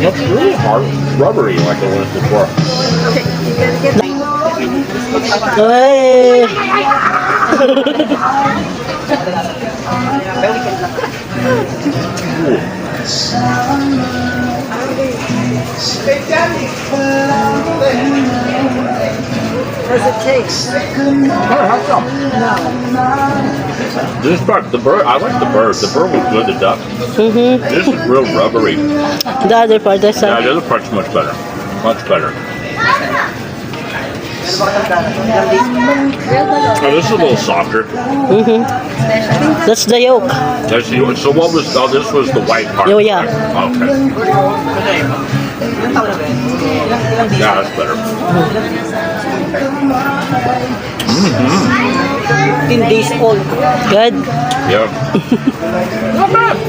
It's really hard, rubbery like it was before. Hey. Does it taste? This part, the bird, I like the bird. The bird was good, the duck. This is real rubbery. The other part, that's Yeah, the other part's much better. Much better. Oh, this is a little softer. That's the yolk. That's the, so what was, oh, this was the white part. Oh, yeah. Okay. Yeah, that's better. 15 days old. Good. Yeah. Not bad.